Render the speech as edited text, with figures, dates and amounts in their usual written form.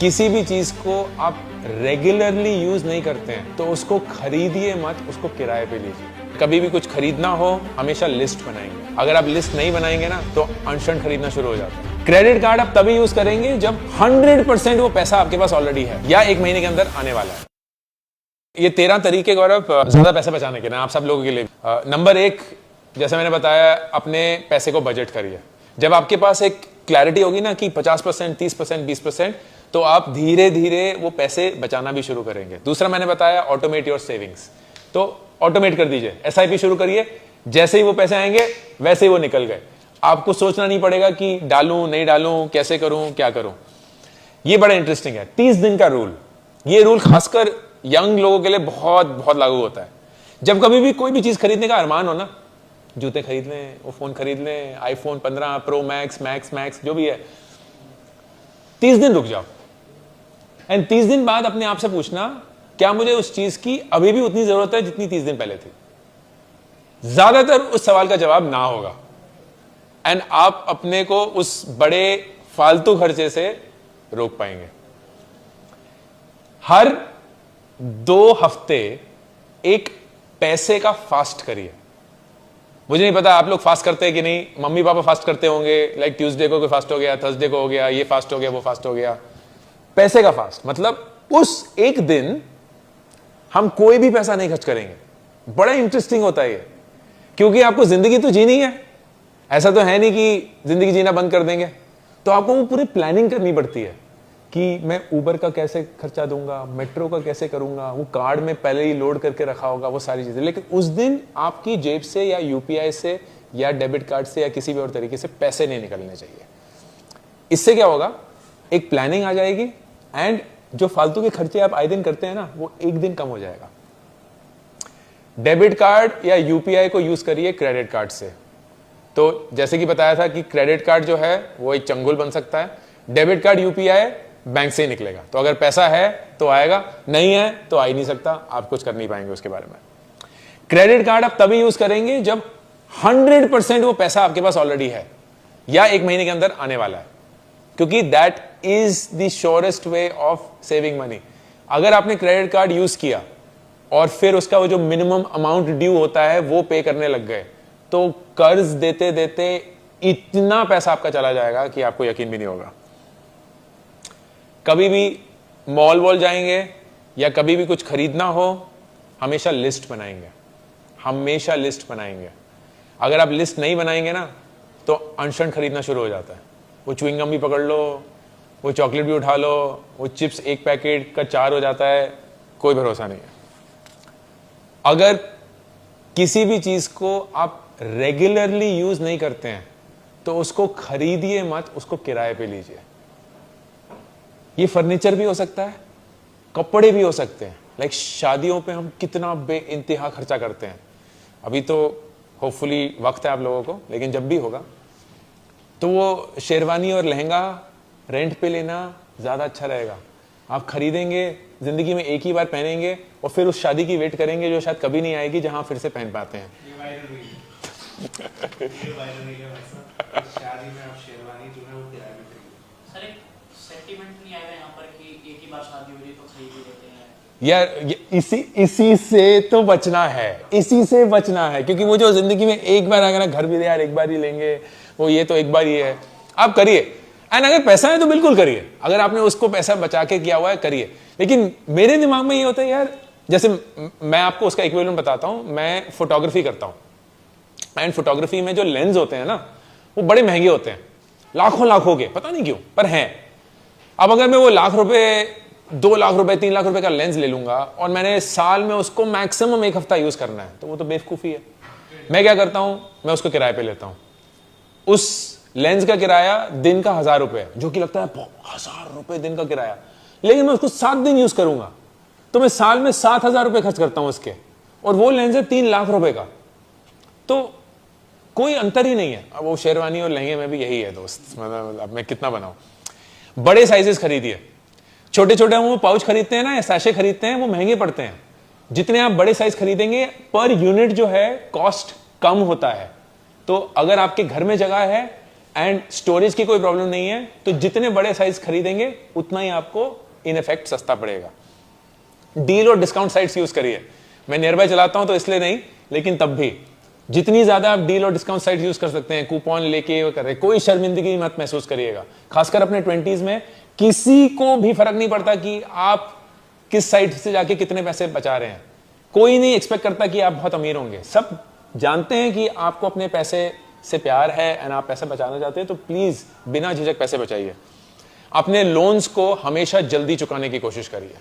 किसी भी चीज को आप रेगुलरली यूज नहीं करते हैं तो उसको खरीदिए मत, उसको किराए पे लीजिए। कभी भी कुछ खरीदना हो हमेशा लिस्ट बनाएंगे। अगर आप लिस्ट नहीं बनाएंगे ना तो अनशन खरीदना शुरू हो जाता है। क्रेडिट कार्ड आप तभी यूज करेंगे जब 100% वो पैसा आपके पास ऑलरेडी है या 1 महीने के अंदर आने वाला है। ये 13 तरीके गौरव ज्यादा पैसे बचाने के ना आप सब लोगों के लिए। नंबर 1, जैसे मैंने बताया, अपने पैसे को बजट करिए। जब आपके पास एक क्लैरिटी होगी ना कि 50%, 30%, 20%, तो आप धीरे धीरे वो पैसे बचाना भी शुरू करेंगे। दूसरा मैंने बताया ऑटोमेट योर सेविंग्स, तो ऑटोमेट कर दीजिए, एसआईपी शुरू करिए। जैसे ही वो पैसे आएंगे वैसे ही वो निकल गए। आपको सोचना नहीं पड़ेगा कि डालूं नहीं डालूं, कैसे करूं, क्या करूं। ये बड़ा इंटरेस्टिंग है। 30 दिन का रूल, ये रूल खासकर यंग लोगों के लिए बहुत बहुत लागू होता है। जब कभी भी कोई भी चीज खरीदने का अरमान हो ना, जूते खरीद लें, वो फोन खरीद लें, आईफोन 15 प्रो मैक्स, मैक्स जो भी है, 30 दिन रुक जाओ एंड 30 दिन बाद अपने आप से पूछना, क्या मुझे उस चीज की अभी भी उतनी जरूरत है जितनी 30 दिन पहले थी। ज्यादातर उस सवाल का जवाब ना होगा एंड आप अपने को उस बड़े फालतू खर्चे से रोक पाएंगे। हर 2 हफ्ते एक पैसे का फास्ट करिए। मुझे नहीं पता आप लोग फास्ट करते हैं कि नहीं, मम्मी पापा फास्ट करते होंगे, लाइक ट्यूसडे को कोई फास्ट हो गया, थर्सडे को हो गया, ये फास्ट हो गया, वो फास्ट हो गया। पैसे का फास्ट मतलब उस एक दिन हम कोई भी पैसा नहीं खर्च करेंगे। बड़ा इंटरेस्टिंग होता है ये, क्योंकि आपको जिंदगी तो जीनी है। ऐसा तो है नहीं कि जिंदगी जीना बंद कर देंगे, तो आपको वो पूरी प्लानिंग करनी पड़ती है कि मैं उबर का कैसे खर्चा दूंगा, मेट्रो का कैसे करूंगा, वो कार्ड में पहले ही लोड करके रखा होगा, वो सारी चीजें। लेकिन उस दिन आपकी जेब से या यूपीआई से या डेबिट कार्ड से या किसी भी और तरीके से पैसे नहीं निकलने चाहिए। इससे क्या होगा, एक प्लानिंग आ जाएगी एंड जो फालतू के खर्चे आप आए दिन करते हैं ना, वो एक दिन कम हो जाएगा। डेबिट कार्ड या यूपीआई को यूज करिए क्रेडिट कार्ड से। तो जैसे कि बताया था कि क्रेडिट कार्ड जो है वो एक चंगुल बन सकता है, डेबिट कार्ड यूपीआई बैंक से ही निकलेगा। तो अगर पैसा है तो आएगा, नहीं है तो आ ही नहीं सकता, आप कुछ कर नहीं पाएंगे उसके बारे में। क्रेडिट कार्ड आप तभी यूज करेंगे जब 100% वो पैसा आपके पास ऑलरेडी है या 1 महीने के अंदर आने वाला है, क्योंकि that is the surest way of saving money. अगर आपने क्रेडिट कार्ड यूज किया और फिर उसका वो जो मिनिमम अमाउंट ड्यू होता है वो पे करने लग गए, तो कर्ज देते देते इतना पैसा आपका चला जाएगा कि आपको यकीन भी नहीं होगा। कभी भी मॉल वॉल जाएंगे या कभी भी कुछ खरीदना हो, हमेशा लिस्ट बनाएंगे, हमेशा लिस्ट बनाएंगे। अगर आप लिस्ट नहीं बनाएंगे ना तो अनशन खरीदना शुरू हो जाता है। वो च्युइंगम भी पकड़ लो, वो चॉकलेट भी उठा लो, वो चिप्स एक पैकेट का 4 हो जाता है, कोई भरोसा नहीं है। अगर किसी भी चीज को आप रेगुलरली यूज नहीं करते हैं तो उसको खरीदिए मत, उसको किराए पे लीजिए। ये फर्नीचर भी हो सकता है, कपड़े भी हो सकते हैं। लाइक शादियों पे हम कितना बेइंतहा खर्चा करते हैं। अभी तो होपफुली वक्त है आप लोगों को, लेकिन जब भी होगा तो वो शेरवानी और लहंगा रेंट पे लेना ज्यादा अच्छा रहेगा। आप खरीदेंगे, जिंदगी में एक ही बार पहनेंगे और फिर उस शादी की वेट करेंगे जो शायद कभी नहीं आएगी, जहां फिर से पहन पाते हैं। शादी में आप शेरवानी जो है वो किराए पे खरीदो। सर एक सेंटीमेंट नहीं आएगा यहाँ पर कि एक ही बार शादी हो रही तो खरीद ही लेते हैं यार। इसी से तो बचना है, इसी से बचना है, क्योंकि वो जो जिंदगी में एक बार आएगा ना, घर भी यार एक बार ही लेंगे, वो ये तो एक बार ही है। आप करिए एंड अगर पैसा है तो बिल्कुल करिए। अगर आपने उसको पैसा बचा के किया हुआ है करिए। लेकिन मेरे दिमाग में ये होता है यार, जैसे मैं आपको उसका इक्विवेलेंट बताता हूं। मैं फोटोग्राफी करता हूं एंड फोटोग्राफी में जो लेंस होते हैं ना, वो बड़े महंगे होते हैं, लाखों के, पता नहीं क्यों, पर हैं। अब अगर मैं वो लाख रुपए, 2 लाख रुपए, 3 लाख रुपए का लेंस ले लूंगा और मैंने साल में उसको मैक्सिमम 1 हफ्ता यूज करना है, तो वो तो बेवकूफी है। मैं क्या करता हूं, मैं उसको किराए पे लेता हूं। उस लेंस का किराया दिन का 1000 रुपए, जो कि लगता है 1000 रुपए दिन का किराया, लेकिन मैं उसको 7 दिन यूज करूंगा तो मैं साल में 7000 रुपए खर्च करता हूं उसके, और वो लेंस है 3 लाख रुपए का। तो कोई अंतर ही नहीं है। अब वो शेरवानी और लहंगे में भी यही है दोस्त, मतलब अब मैं कितना बनाऊं। बड़े साइजेस खरीदिए, छोटे छोटे हम वो पाउच खरीदते हैं ना या सैशे खरीदते हैं, वो महंगे पड़ते हैं। जितने आप बड़े साइज खरीदेंगे पर यूनिट जो है कॉस्ट कम होता है। तो अगर आपके घर में जगह है एंड स्टोरेज की कोई प्रॉब्लम नहीं है, तो जितने बड़े साइज खरीदेंगे उतना ही आपको इन इफेक्ट सस्ता पड़ेगा। डील और डिस्काउंट साइट्स यूज करिए। मैं नियर बाय चलाता हूं तो इसलिए नहीं, लेकिन तब भी जितनी ज्यादा आप डील और डिस्काउंट साइट यूज कर सकते हैं, कूपन लेके वो कर रहे, कोई शर्मिंदगी मत महसूस करिएगा। खासकर अपने 20s में किसी को भी फर्क नहीं पड़ता कि आप किस साइट से जाके कितने पैसे बचा रहे हैं। कोई नहीं एक्सपेक्ट करता कि आप बहुत अमीर होंगे। सब जानते हैं कि आपको अपने पैसे से प्यार है एंड आप पैसे बचाना चाहते हैं, तो प्लीज बिना झिझक पैसे बचाइए। अपने लोन्स को हमेशा जल्दी चुकाने की कोशिश करिए।